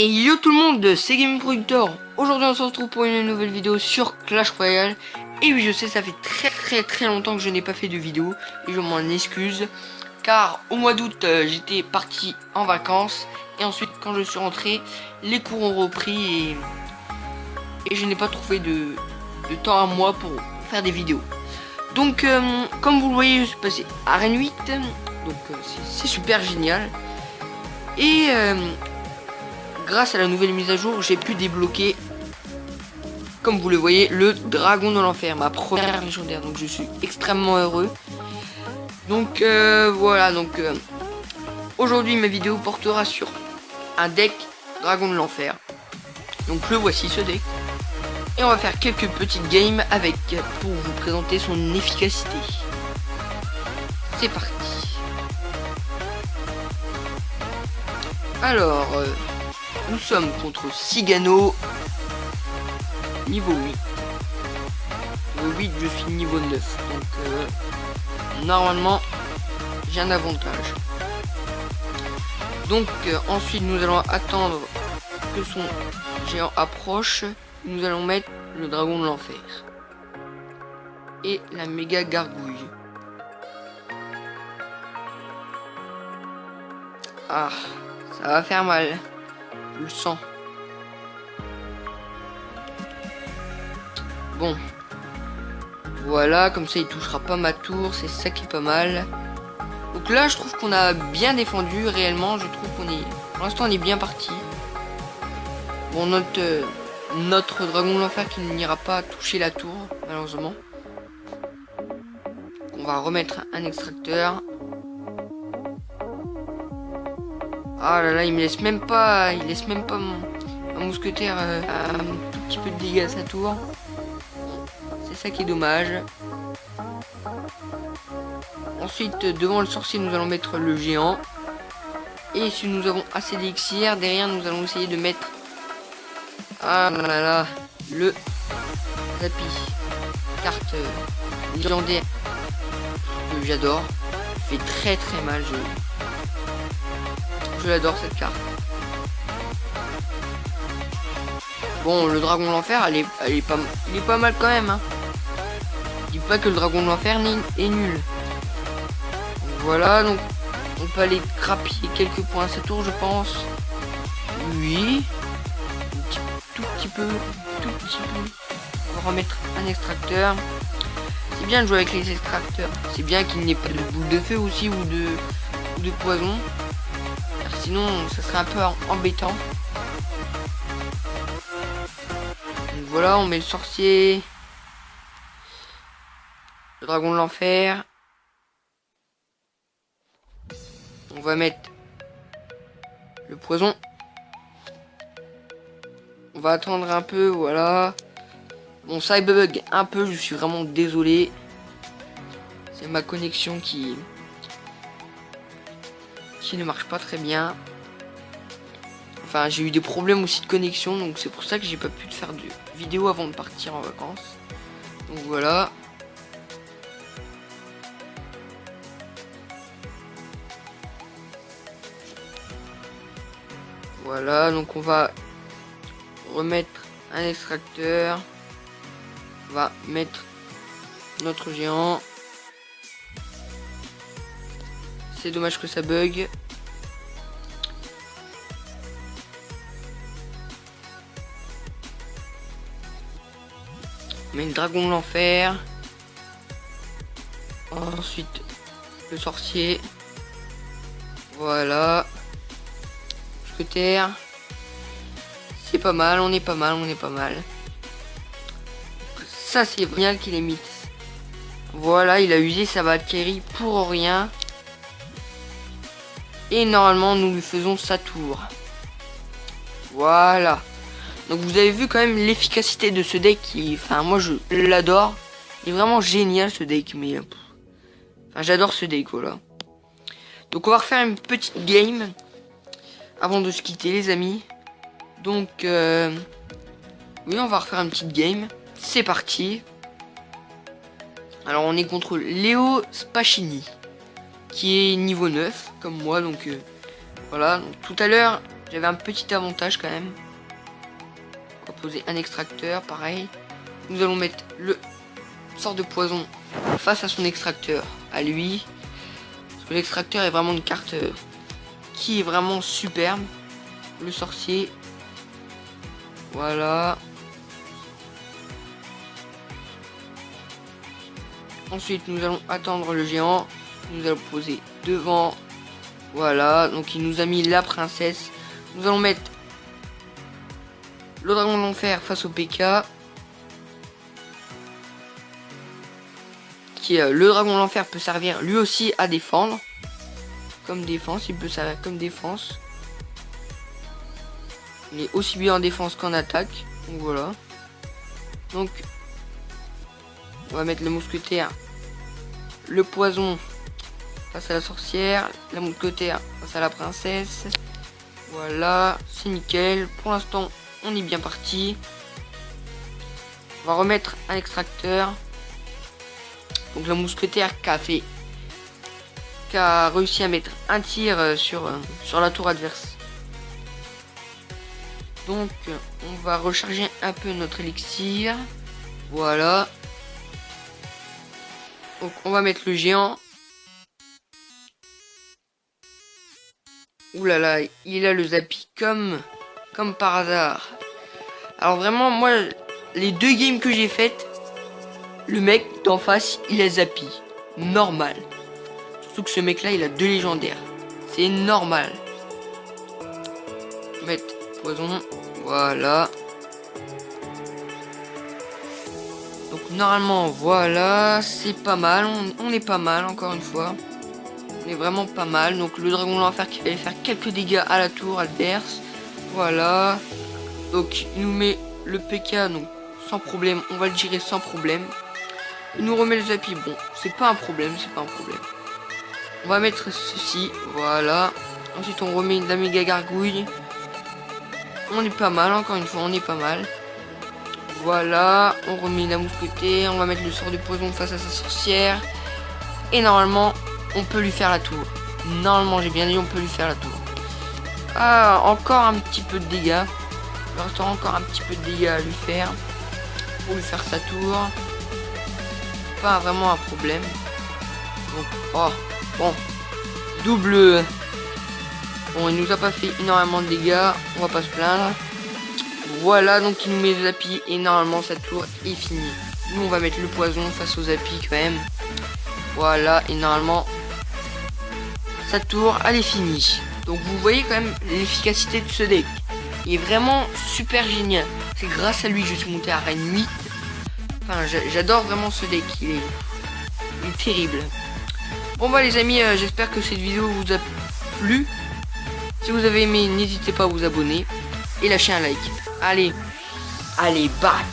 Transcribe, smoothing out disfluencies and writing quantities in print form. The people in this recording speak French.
Hey yo tout le monde, c'est Gaming Productor. Aujourd'hui on se retrouve pour une nouvelle vidéo sur Clash Royale. Et oui, je sais, ça fait très longtemps que je n'ai pas fait de vidéo et je m'en excuse, car au mois d'août j'étais parti en vacances et ensuite quand je suis rentré, les cours ont repris et je n'ai pas trouvé de temps à moi pour faire des vidéos. Donc comme vous le voyez, je suis passé à Arène 8, donc c'est super génial. Et grâce à la nouvelle mise à jour, j'ai pu débloquer, comme vous le voyez, le dragon de l'enfer, ma première légendaire. Donc je suis extrêmement heureux. Donc voilà, donc aujourd'hui ma vidéo portera sur un deck dragon de l'enfer. Donc le voici, ce deck. Et on va faire quelques petites games avec pour vous présenter son efficacité. C'est parti. Alors, nous sommes contre Cigano, niveau 8. Niveau 8, je suis niveau 9. Donc, normalement, j'ai un avantage. Donc, ensuite, nous allons attendre que son géant approche. Nous allons mettre le dragon de l'enfer. Et la méga gargouille. Ah, ça va faire mal. Je le sens. Bon. Voilà, comme ça il touchera pas ma tour, c'est ça qui est pas mal. Donc là je trouve qu'on a bien défendu, réellement je trouve qu'on est... Pour l'instant on est bien parti. Bon, notre dragon de l'enfer qui n'ira pas toucher la tour, malheureusement. On va remettre un extracteur. Ah là là, il laisse même pas mon mousquetaire un tout petit peu de dégâts à sa tour. C'est ça qui est dommage. Ensuite, devant le sorcier, nous allons mettre le géant. Et si nous avons assez d'élixir, derrière, nous allons essayer de mettre... Ah là là, le tapis. Carte légendaire que j'adore. Fait très mal, je l'adore cette carte. Bon, le dragon de l'enfer, il est pas mal quand même. Hein. Je dis pas que le dragon de l'enfer est nul. Donc, voilà, donc on peut aller grappiller quelques points à sa tour, je pense. Oui. Tout petit peu. On va remettre un extracteur. C'est bien de jouer avec les extracteurs. C'est bien qu'il n'y ait pas de boule de feu aussi ou de poison. Sinon, ça serait un peu embêtant. Donc voilà, on met le sorcier. Le dragon de l'enfer. On va mettre le poison. On va attendre un peu, voilà. Bon, ça bug un peu, je suis vraiment désolé. C'est ma connexion qui ne marche pas très bien. Enfin, j'ai eu des problèmes aussi de connexion, donc c'est pour ça que j'ai pas pu faire de vidéo avant de partir en vacances. Donc voilà. Voilà, donc on va remettre un extracteur. On va mettre notre géant. C'est dommage que ça bug. On met le dragon de l'enfer. Ensuite, le sorcier. Voilà. Mousquetaire. C'est pas mal, on est pas mal. Ça, c'est génial qu'il ait mis. Voilà, il a usé sa Valkyrie pour rien. Et normalement, nous lui faisons sa tour. Voilà. Donc vous avez vu quand même l'efficacité de ce deck. Enfin, moi, je l'adore. Il est vraiment génial, ce deck. Mais enfin, j'adore ce deck, voilà. Donc on va refaire une petite game avant de se quitter, les amis. Donc, oui, on va refaire une petite game. C'est parti. Alors, on est contre Léo Spacchini, qui est niveau 9, comme moi. Donc, voilà. Donc, tout à l'heure, j'avais un petit avantage quand même. On va poser un extracteur, pareil. Nous allons mettre le sort de poison face à son extracteur, à lui. Parce que l'extracteur est vraiment une carte qui est vraiment superbe. Le sorcier. Voilà. Ensuite, nous allons attendre le géant. Nous allons poser devant. Voilà. Donc, il nous a mis la princesse. Nous allons mettre le dragon de l'enfer face au PK. Le dragon de l'enfer peut servir lui aussi à défendre. Comme défense. Il peut servir comme défense. Il est aussi bien en défense qu'en attaque. Donc, voilà. Donc, on va mettre le mousquetaire, le poison face à la sorcière, la mousquetaire face à la princesse. Voilà, c'est nickel. Pour l'instant, on est bien parti. On va remettre un extracteur. Donc la mousquetaire qui a réussi à mettre un tir sur la tour adverse. Donc on va recharger un peu notre élixir. Voilà. Donc on va mettre le géant. Ouh là là, il a le zappi comme par hasard. Alors vraiment, moi, les 2 games que j'ai faites, le mec d'en face, il a zappi. Normal. Surtout que ce mec là, il a 2 légendaires. C'est normal. Mettre poison. Voilà. Donc normalement, voilà, c'est pas mal. On est pas mal, encore une fois. On est vraiment pas mal. Donc le dragon de l'enfer qui va faire quelques dégâts à la tour adverse. Voilà. Donc il nous met le PK, donc sans problème. On va le gérer sans problème. Il nous remet le zappi. Bon, c'est pas un problème, c'est pas un problème. On va mettre ceci. Voilà. Ensuite on remet la méga gargouille. On est pas mal, encore une fois, on est pas mal. Voilà, on remet la mousquetaire, on va mettre le sort de poison face à sa sorcière. Et normalement, on peut lui faire la tour. Normalement, j'ai bien dit, on peut lui faire la tour. Ah, encore un petit peu de dégâts. Il reste encore un petit peu de dégâts à lui faire. Pour lui faire sa tour. Pas vraiment un problème. Donc, oh, bon. Double. Bon, il nous a pas fait énormément de dégâts. On va pas se plaindre. Voilà, donc il nous met le zappi et normalement sa tour est finie. Nous on va mettre le poison face au zappi quand même. Voilà, et normalement sa tour elle est finie. Donc vous voyez quand même l'efficacité de ce deck. Il est vraiment super génial. C'est grâce à lui que je suis monté à Reine 8. Enfin j'adore vraiment ce deck, il est terrible. Bon bah les amis, j'espère que cette vidéo vous a plu. Si vous avez aimé, n'hésitez pas à vous abonner et lâcher un like. Allez, back.